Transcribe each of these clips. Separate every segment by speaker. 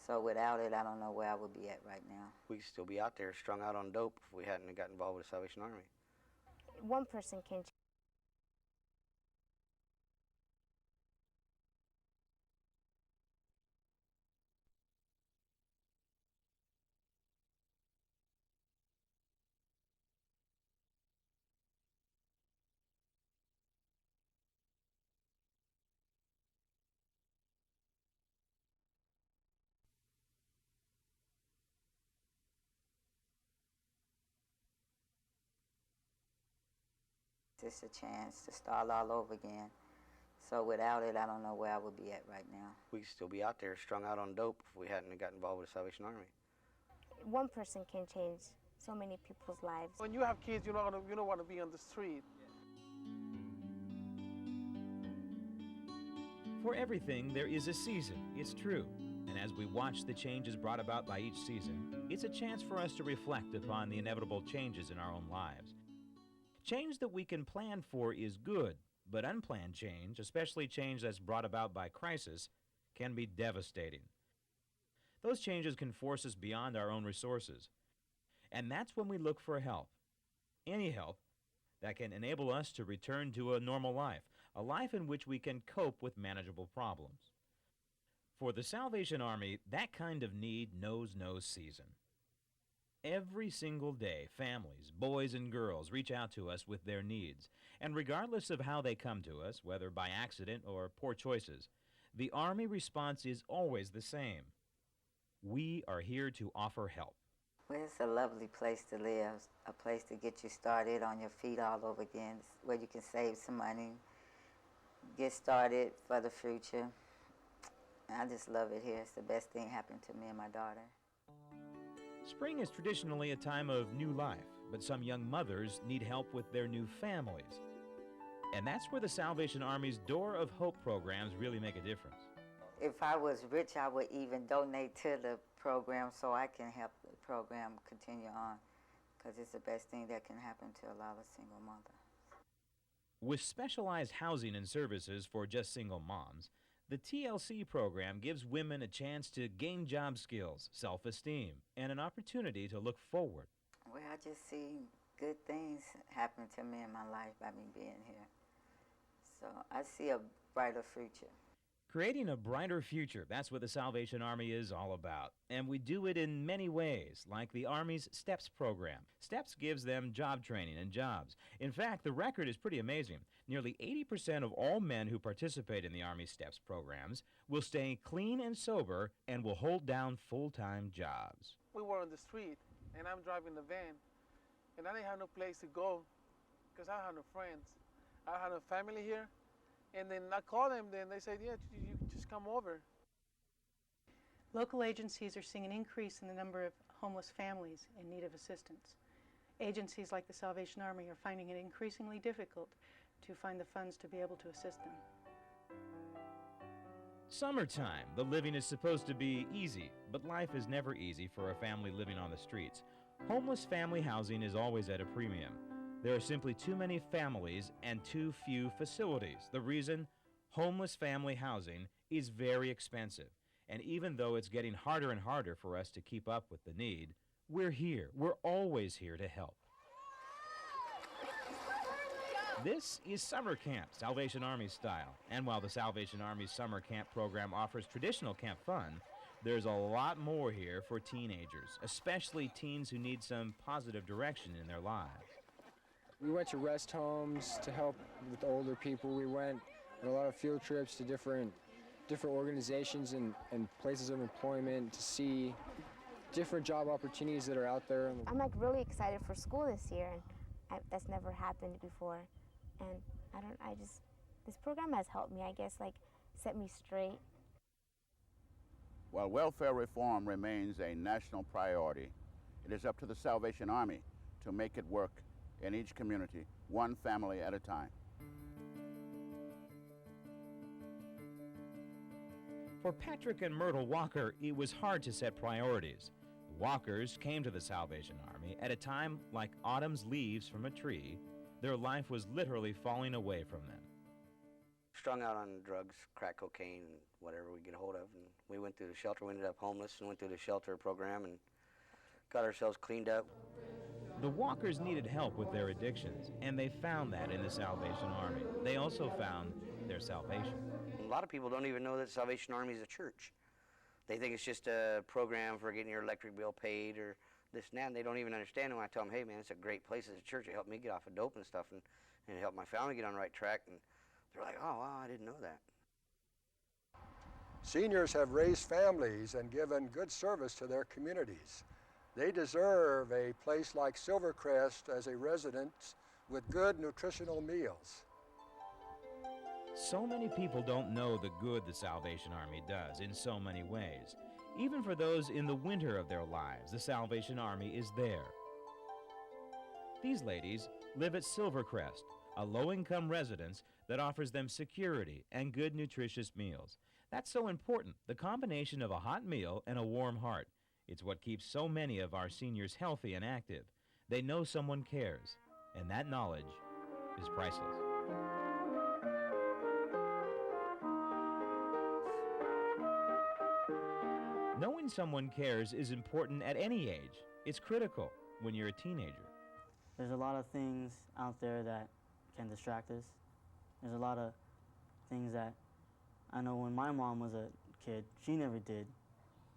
Speaker 1: So without it, I don't know where I would be at right now.
Speaker 2: We'd still be out there strung out on dope if we hadn't got involved with the Salvation Army.
Speaker 3: One person can change.
Speaker 1: It's a chance to start all over again. So without it, I don't know where I would be at right now.
Speaker 2: We'd still be out there strung out on dope if we hadn't got involved with the Salvation Army.
Speaker 3: One person can change so many people's lives.
Speaker 4: When you have kids, you don't want to be on the street.
Speaker 5: For everything, there is a season, it's true. And as we watch the changes brought about by each season, it's a chance for us to reflect upon the inevitable changes in our own lives. Change that we can plan for is good, but unplanned change, especially change that's brought about by crisis, can be devastating. Those changes can force us beyond our own resources. And that's when we look for help. Any help that can enable us to return to a normal life, a life in which we can cope with manageable problems. For the Salvation Army, that kind of need knows no season. Every single day, families, boys and girls, reach out to us with their needs. And regardless of how they come to us, whether by accident or poor choices, the Army response is always the same. We are here to offer help.
Speaker 1: Well, it's a lovely place to live, a place to get you started on your feet all over again, where you can save some money, get started for the future. I just love it here. It's the best thing happened to me and my daughter.
Speaker 5: Spring is traditionally a time of new life, but some young mothers need help with their new families. And that's where the Salvation Army's Door of Hope programs really make a difference.
Speaker 1: If I was rich, I would even donate to the program so I can help the program continue on, because it's the best thing that can happen to a lot of single mothers.
Speaker 5: With specialized housing and services for just single moms, the TLC program gives women a chance to gain job skills, self-esteem, and an opportunity to look forward.
Speaker 1: Well, I just see good things happen to me in my life by me being here. So I see a brighter future.
Speaker 5: Creating a brighter future, that's what the Salvation Army is all about. And we do it in many ways, like the Army's STEPS program. STEPS gives them job training and jobs. In fact, the record is pretty amazing. Nearly 80% of all men who participate in the Army STEPS programs will stay clean and sober and will hold down full-time jobs.
Speaker 4: We were on the street, and I'm driving the van, and I didn't have no place to go because I had no friends. I had no family here. And then I called them, then they said, yeah, you just come over.
Speaker 6: Local agencies are seeing an increase in the number of homeless families in need of assistance. Agencies like the Salvation Army are finding it increasingly difficult to find the funds to be able to assist them.
Speaker 5: Summertime, the living is supposed to be easy, but life is never easy for a family living on the streets. Homeless family housing is always at a premium. There are simply too many families and too few facilities. The reason? Homeless family housing is very expensive. And even though it's getting harder and harder for us to keep up with the need, we're here. We're always here to help. This is summer camp, Salvation Army style. And while the Salvation Army summer camp program offers traditional camp fun, there's a lot more here for teenagers, especially teens who need some positive direction in their lives.
Speaker 7: We went to rest homes to help with older people. We went on a lot of field trips to different organizations and places of employment to see different job opportunities that are out there.
Speaker 3: I'm like really excited for school this year, and that's never happened before. And this program has helped me, I guess, like set me straight.
Speaker 8: While welfare reform remains a national priority, it is up to the Salvation Army to make it work in each community, one family at a time.
Speaker 5: For Patrick and Myrtle Walker, it was hard to set priorities. The Walkers came to the Salvation Army at a time like autumn's leaves from a tree. Their life was literally falling away from them.
Speaker 2: Strung out on drugs, crack cocaine, and whatever we get a hold of. And we went through the shelter. We ended up homeless and went through the shelter program and got ourselves cleaned up.
Speaker 5: The walkers needed help with their addictions, and they found that in the Salvation Army. They also found their salvation.
Speaker 2: A lot of people don't even know that Salvation Army is a church. They think it's just a program for getting your electric bill paid or this and that, and they don't even understand it when I tell them, hey man, it's a great place, it's a church. It helped me get off of dope and stuff, and it helped my family get on the right track, and they're like, oh wow, I didn't know that.
Speaker 9: Seniors have raised families and given good service to their communities. They deserve a place like Silvercrest as a residence with good nutritional meals.
Speaker 5: So many people don't know the good the Salvation Army does in so many ways. Even for those in the winter of their lives, the Salvation Army is there. These ladies live at Silvercrest, a low-income residence that offers them security and good nutritious meals. That's so important, the combination of a hot meal and a warm heart. It's what keeps so many of our seniors healthy and active. They know someone cares, and that knowledge is priceless. Knowing someone cares is important at any age. It's critical when you're a teenager.
Speaker 10: There's a lot of things out there that can distract us. There's a lot of things that I know when my mom was a kid, she never did.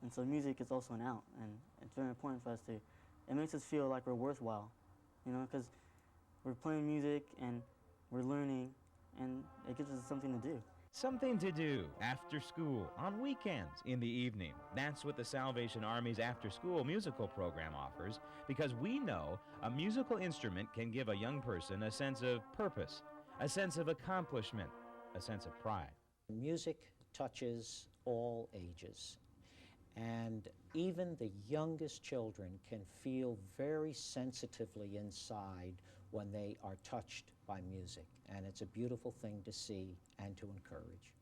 Speaker 10: And so music is also an out, and it's very important for us to, it makes us feel like we're worthwhile, you know, because we're playing music and we're learning, and it gives us something to do.
Speaker 5: Something to do after school, on weekends, in the evening. That's what the Salvation Army's after-school musical program offers, because we know a musical instrument can give a young person a sense of purpose, a sense of accomplishment, a sense of pride.
Speaker 11: Music touches all ages, and even the youngest children can feel very sensitively inside when they are touched by music, and it's a beautiful thing to see and to encourage.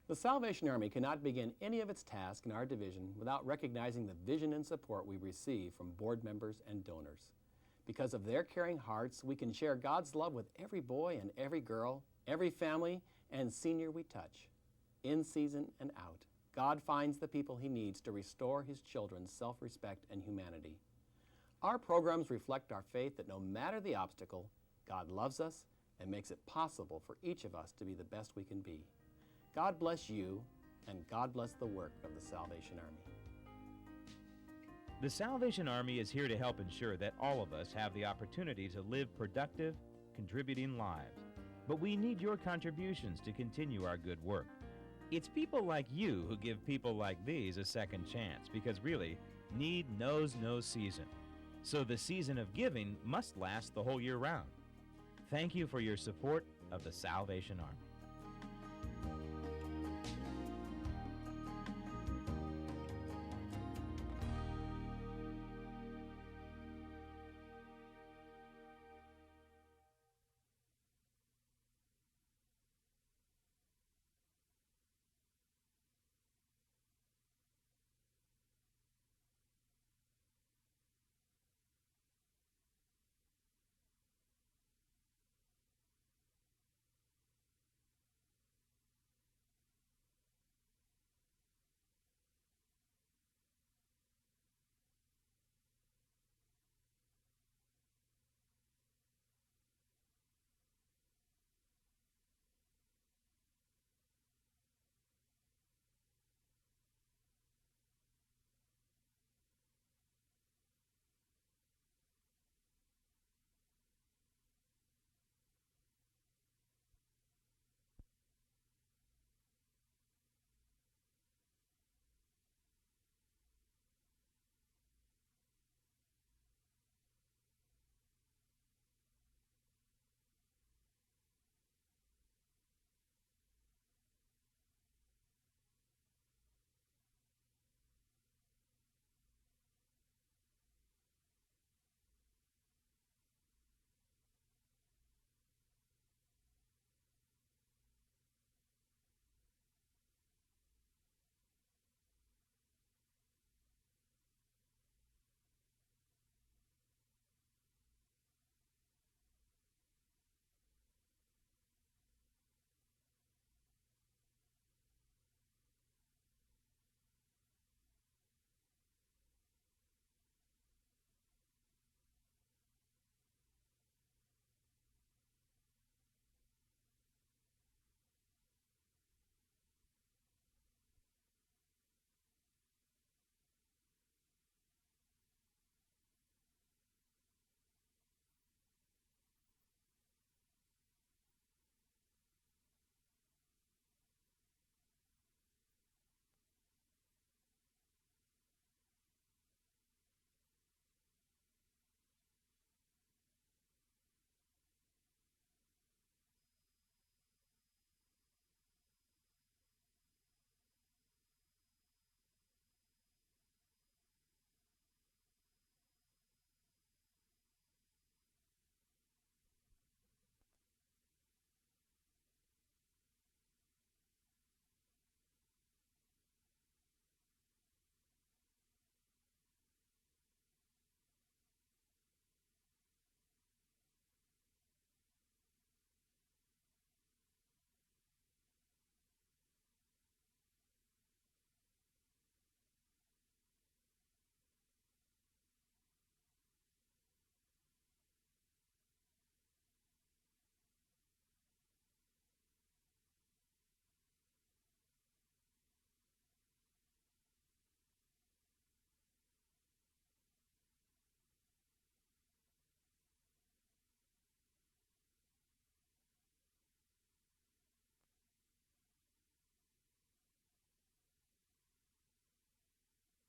Speaker 12: The Salvation Army cannot begin any of its tasks in our division without recognizing the vision and support we receive from board members and donors. Because of their caring hearts, we can share God's love with every boy and every girl, every family and senior we touch. In season and out, God finds the people He needs to restore His children's self-respect and humanity. Our programs reflect our faith that no matter the obstacle, God loves us and makes it possible for each of us to be the best we can be. God bless you, and God bless the work of the Salvation Army.
Speaker 5: The Salvation Army is here to help ensure that all of us have the opportunity to live productive, contributing lives. But we need your contributions to continue our good work. It's people like you who give people like these a second chance, because really, need knows no season. So the season of giving must last the whole year round. Thank you for your support of the Salvation Army.